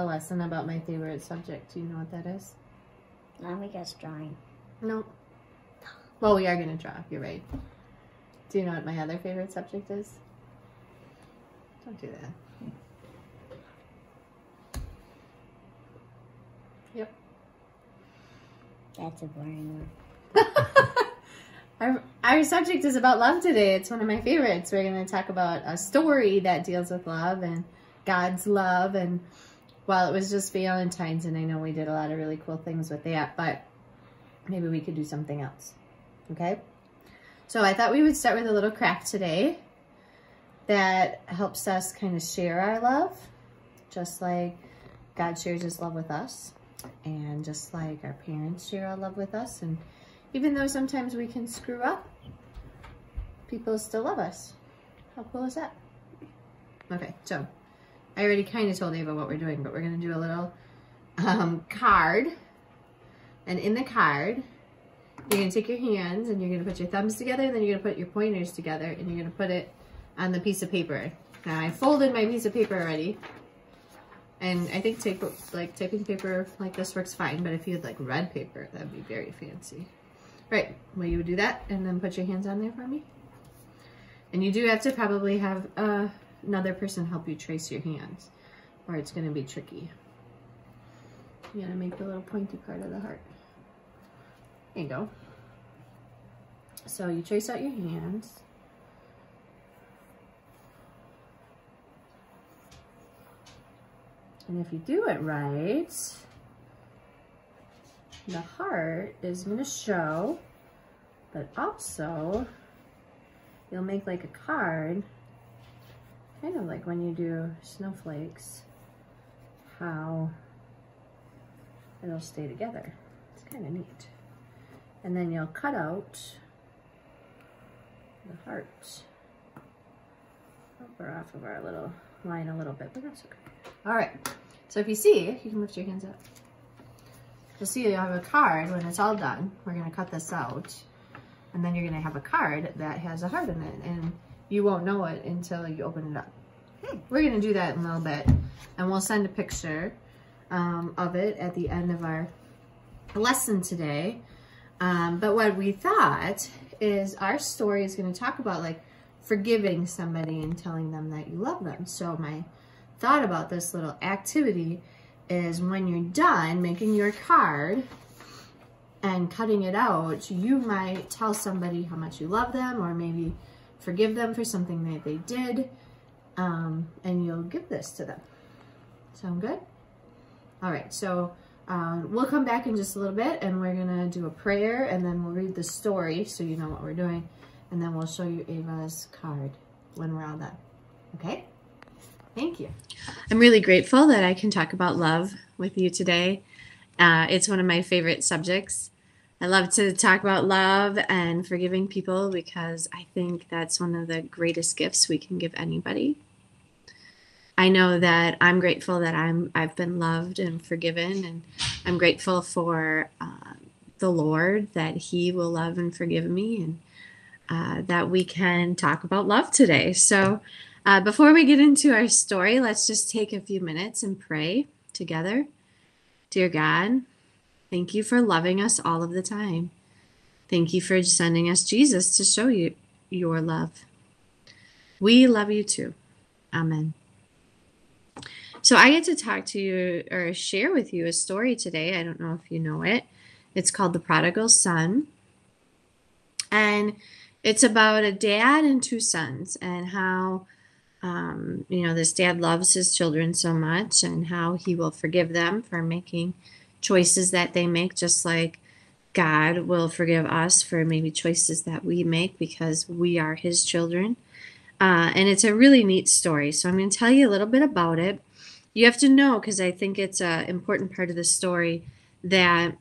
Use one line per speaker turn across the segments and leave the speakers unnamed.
a lesson about my favorite subject. Do you know what that is?
Now we guess drawing.
No. Well, we are going to draw. You're right. Do you know what my other favorite subject is? Don't do that. Yep.
That's a boring
one. Our subject is about love today. It's one of my favorites. We're going to talk about a story that deals with love and God's love. And while it was just Valentine's, and I know we did a lot of really cool things with that, but maybe we could do something else. Okay? So I thought we would start with a little craft today that helps us kind of share our love, just like God shares his love with us, and just like our parents share our love with us. And even though sometimes we can screw up, people still love us. How cool is that? Okay, so I already kind of told Ava what we're doing, but we're going to do a little card. And in the card, you're going to take your hands and you're going to put your thumbs together, and then you're going to put your pointers together, and you're going to put it on the piece of paper. Now, I folded my piece of paper already. And I think typing paper like this works fine, but if you had like red paper, that'd be very fancy. Right, well, you would do that and then put your hands on there for me. And you do have to probably have another person help you trace your hands, or it's going to be tricky. You gotta make the little pointy part of the heart. There you go. So you trace out your hands. And if you do it right, the heart is going to show, but also you'll make like a card, kind of like when you do snowflakes, how it'll stay together. It's kind of neat. And then you'll cut out the heart. We're off of our little line a little bit, but that's okay. All right, so if you see, you can lift your hands up. You'll see you have a card when it's all done. We're gonna cut this out, and then you're gonna have a card that has a heart in it, and you won't know it until you open it up. We're gonna do that in a little bit, and we'll send a picture of it at the end of our lesson today. But what we thought is our story is gonna talk about like forgiving somebody and telling them that you love them. So my thought about this little activity is when you're done making your card and cutting it out, you might tell somebody how much you love them, or maybe forgive them for something that they did, and you'll give this to them. Sound good? All right, so we'll come back in just a little bit, and we're gonna do a prayer, and then we'll read the story so you know what we're doing, and then we'll show you Ava's card when we're all done. Okay? Thank you. I'm really grateful that I can talk about love with you today. It's one of my favorite subjects. I love to talk about love and forgiving people because I think that's one of the greatest gifts we can give anybody. I know that I'm grateful that I've been loved and forgiven, and I'm grateful for the Lord that He will love and forgive me, and that we can talk about love today. So before we get into our story, let's just take a few minutes and pray together. Dear God, thank you for loving us all of the time. Thank you for sending us Jesus to show you your love. We love you too. Amen. So I get to talk to you or share with you a story today. I don't know if you know it. It's called The Prodigal Son. And it's about a dad and two sons, and how this dad loves his children so much, and how he will forgive them for making choices that they make, just like God will forgive us for maybe choices that we make because we are his children. And it's a really neat story. So I'm going to tell you a little bit about it. You have to know, because I think it's an important part of the story, that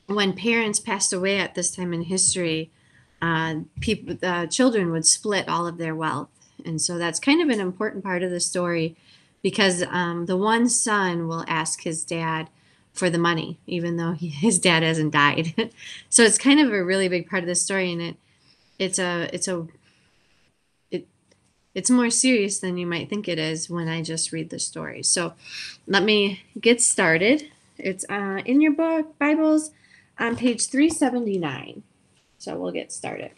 when parents passed away at this time in history, the children would split all of their wealth. And so that's kind of an important part of the story, because the one son will ask his dad for the money, even though his dad hasn't died. So it's kind of a really big part of the story, and It's more serious than you might think it is when I just read the story. So let me get started. It's in your book, Bibles, on page 379. So we'll get started.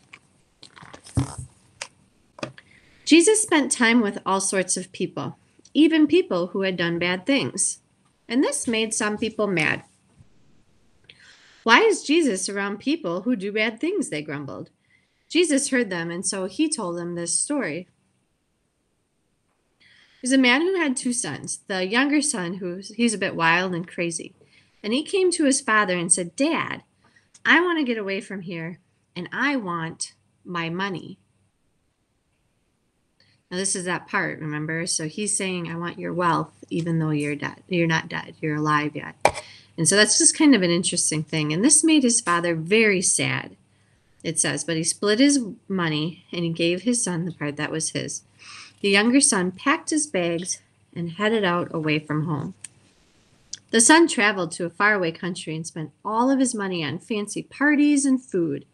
Jesus spent time with all sorts of people, even people who had done bad things. And this made some people mad. Why is Jesus around people who do bad things? They grumbled. Jesus heard them, and so he told them this story. There's a man who had two sons. The younger son, he's a bit wild and crazy. And he came to his father and said, Dad, I want to get away from here, and I want my money. Now, this is that part, remember? So he's saying, I want your wealth, even though you're dead. You're not dead. You're alive yet. And so that's just kind of an interesting thing. And this made his father very sad, it says. But he split his money, and he gave his son the part that was his. The younger son packed his bags and headed out away from home. The son traveled to a faraway country and spent all of his money on fancy parties and food.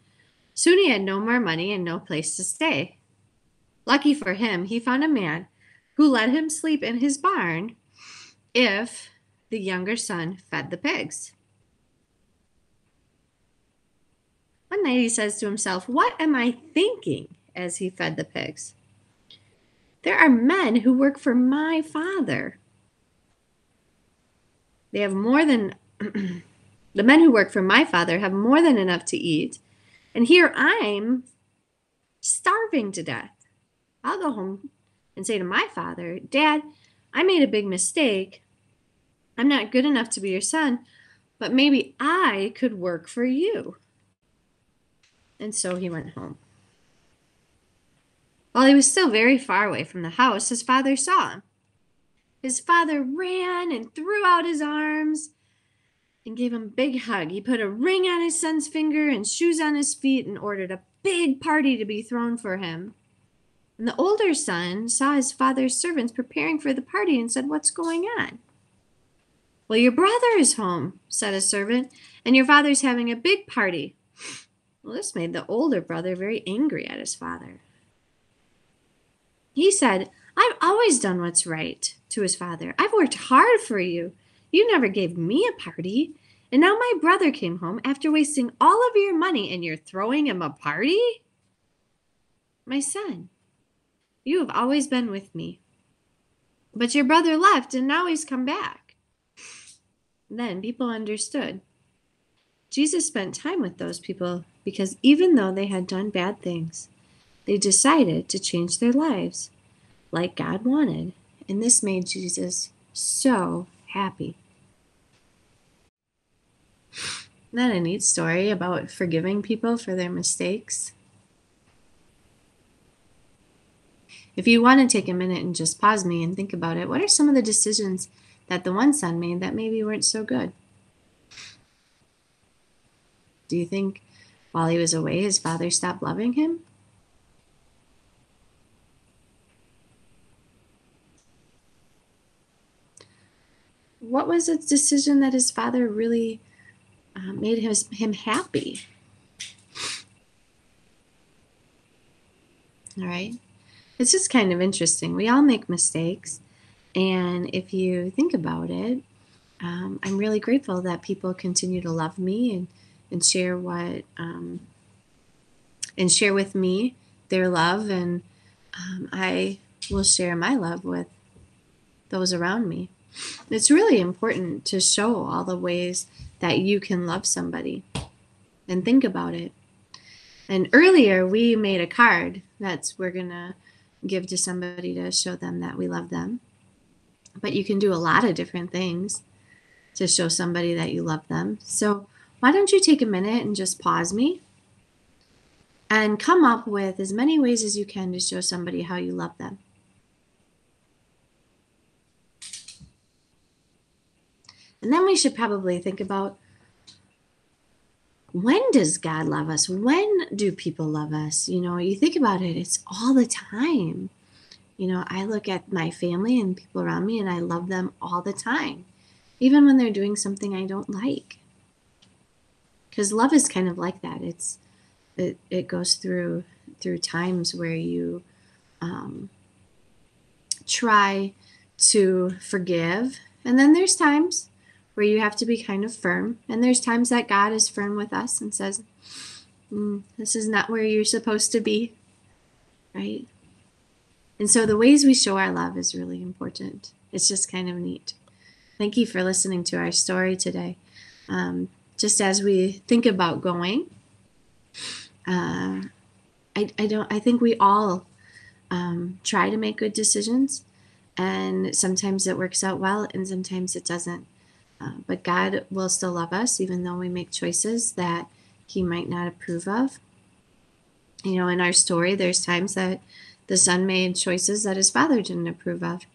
Soon he had no more money and no place to stay. Lucky for him, he found a man who let him sleep in his barn if the younger son fed the pigs. One night he says to himself, What am I thinking as he fed the pigs? There are men who work for my father. They have more than, the men who work for my father have more than enough to eat. And here I'm starving to death. I'll go home and say to my father, Dad, I made a big mistake. I'm not good enough to be your son, but maybe I could work for you. And so he went home. While he was still very far away from the house, his father saw him. His father ran and threw out his arms and gave him a big hug. He put a ring on his son's finger and shoes on his feet and ordered a big party to be thrown for him. And the older son saw his father's servants preparing for the party and said, What's going on? Well, your brother is home, said a servant, and your father's having a big party. Well, this made the older brother very angry at his father. He said, I've always done what's right, to his father. I've worked hard for you. You never gave me a party. And now my brother came home after wasting all of your money and you're throwing him a party? My son, you have always been with me. But your brother left and now he's come back. Then people understood. Jesus spent time with those people because even though they had done bad things, they decided to change their lives like God wanted. And this made Jesus so happy. Isn't that a neat story about forgiving people for their mistakes? If you want to take a minute and just pause me and think about it, what are some of the decisions that the one son made that maybe weren't so good? Do you think while he was away, his father stopped loving him? What was a decision that his father really made him happy? All right. It's just kind of interesting. We all make mistakes. And if you think about it, I'm really grateful that people continue to love me and share and share with me their love. And I will share my love with those around me. It's really important to show all the ways that you can love somebody and think about it. And earlier we made a card that's we're going to give to somebody to show them that we love them. But you can do a lot of different things to show somebody that you love them. So why don't you take a minute and just pause me and come up with as many ways as you can to show somebody how you love them. And then we should probably think about, when does God love us? When do people love us? You know, you think about it, it's all the time. You know, I look at my family and people around me and I love them all the time, even when they're doing something I don't like. Because love is kind of like that. It goes through times where you try to forgive. And then there's times where you have to be kind of firm. And there's times that God is firm with us and says, this is not where you're supposed to be, right? And so the ways we show our love is really important. It's just kind of neat. Thank you for listening to our story today. Just as we think about going, I think we all try to make good decisions, and sometimes it works out well and sometimes it doesn't. But God will still love us even though we make choices that he might not approve of. You know, in our story, there's times that the son made choices that his father didn't approve of.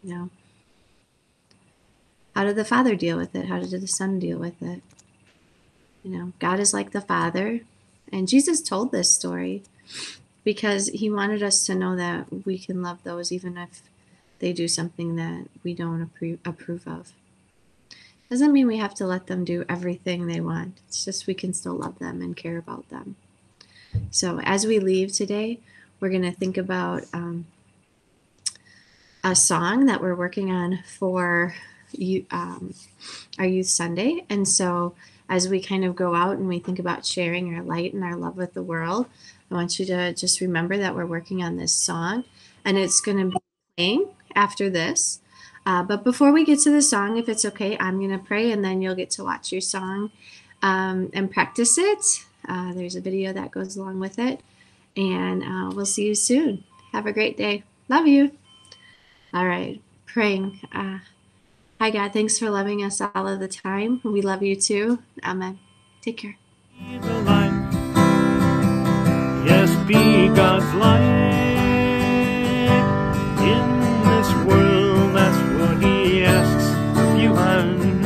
You know, how did the father deal with it? How did the son deal with it? You know, God is like the Father. And Jesus told this story because he wanted us to know that we can love those even if they do something that we don't approve of. Doesn't mean we have to let them do everything they want. It's just we can still love them and care about them. So as we leave today, we're going to think about a song that we're working on for our Youth Sunday. And so as we kind of go out and we think about sharing our light and our love with the world, I want you to just remember that we're working on this song, and it's going to be playing after this. But before we get to the song, if it's okay, I'm going to pray, and then you'll get to watch your song and practice it. There's a video that goes along with it, and we'll see you soon. Have a great day. Love you. All right, praying. Hi, God. Thanks for loving us all of the time. We love you too. Amen. Take care.
Yes, be God's light in this world. That's what he asks of you and